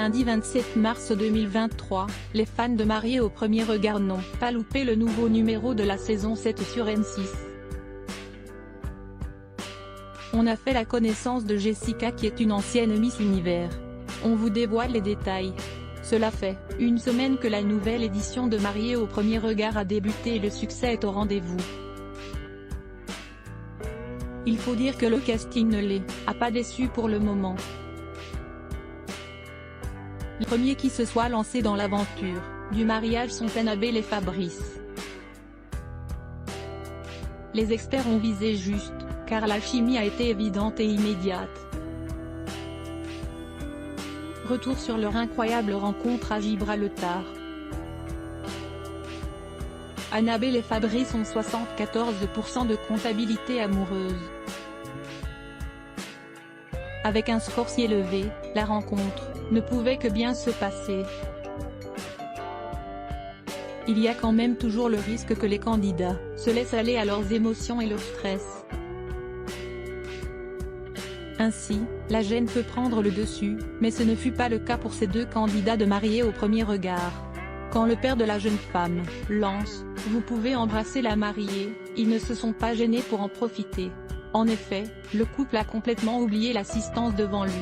lundi 27 mars 2023, les fans de Mariés au premier regard n'ont pas loupé le nouveau numéro de la saison 7 sur M6. On a fait la connaissance de Jessica qui est une ancienne Miss Univers. On vous dévoile les détails. Cela fait une semaine que la nouvelle édition de Mariés au premier regard a débuté et le succès est au rendez-vous. Il faut dire que le casting ne les a pas déçus pour le moment. Les premiers qui se soient lancés dans l'aventure du mariage sont Annabelle et Fabrice. Les experts ont visé juste, car la chimie a été évidente et immédiate. Retour sur leur incroyable rencontre à Gibraltar. Annabelle et Fabrice ont 74% de comptabilité amoureuse. Avec un score si élevé, la rencontre ne pouvait que bien se passer. Il y a quand même toujours le risque que les candidats se laissent aller à leurs émotions et leur stress. Ainsi, la gêne peut prendre le dessus, mais ce ne fut pas le cas pour ces deux candidats de Mariés au premier regard. Quand le père de la jeune femme lance « Vous pouvez embrasser la mariée », ils ne se sont pas gênés pour en profiter. En effet, le couple a complètement oublié l'assistance devant lui.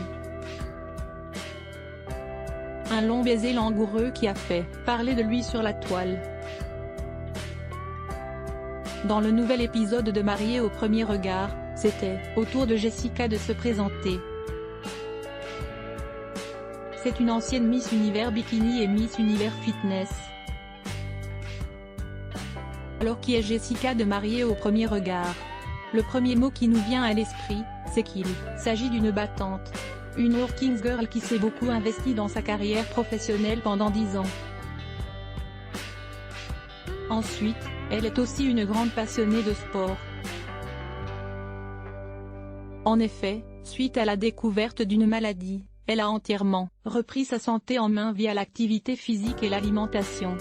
Un long baiser langoureux qui a fait parler de lui sur la toile. Dans le nouvel épisode de Mariés au premier regard, c'était au tour de Jessica de se présenter. C'est une ancienne Miss Univers Bikini et Miss Univers Fitness. Alors qui est Jessica de Mariés au premier regard? Le premier mot qui nous vient à l'esprit, c'est qu'il s'agit d'une battante. Une working girl qui s'est beaucoup investie dans sa carrière professionnelle pendant 10 ans. Ensuite, elle est aussi une grande passionnée de sport. En effet, suite à la découverte d'une maladie, elle a entièrement repris sa santé en main via l'activité physique et l'alimentation.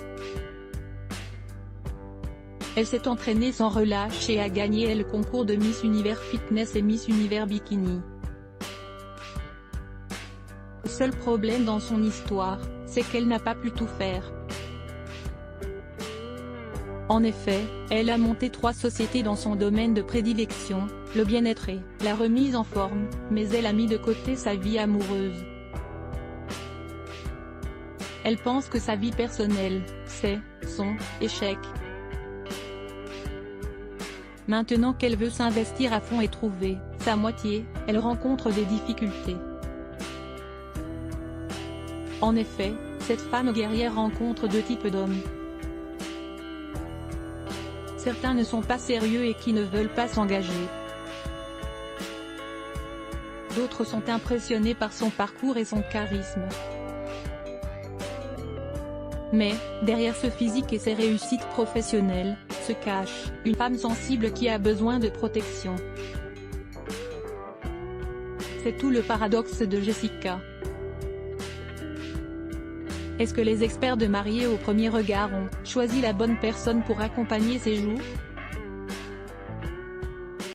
Elle s'est entraînée sans relâche et a gagné le concours de Miss Univers Fitness et Miss Univers Bikini. Le seul problème dans son histoire, c'est qu'elle n'a pas pu tout faire. En effet, elle a monté 3 sociétés dans son domaine de prédilection, le bien-être et la remise en forme, mais elle a mis de côté sa vie amoureuse. Elle pense que sa vie personnelle, c'est son échec. Maintenant qu'elle veut s'investir à fond et trouver sa moitié, elle rencontre des difficultés. En effet, cette femme guerrière rencontre 2 types d'hommes. Certains ne sont pas sérieux et qui ne veulent pas s'engager. D'autres sont impressionnés par son parcours et son charisme. Mais, derrière ce physique et ses réussites professionnelles, se cache une femme sensible qui a besoin de protection. C'est tout le paradoxe de Jessica. Est-ce que les experts de Mariés au premier regard ont choisi la bonne personne pour accompagner ses jours?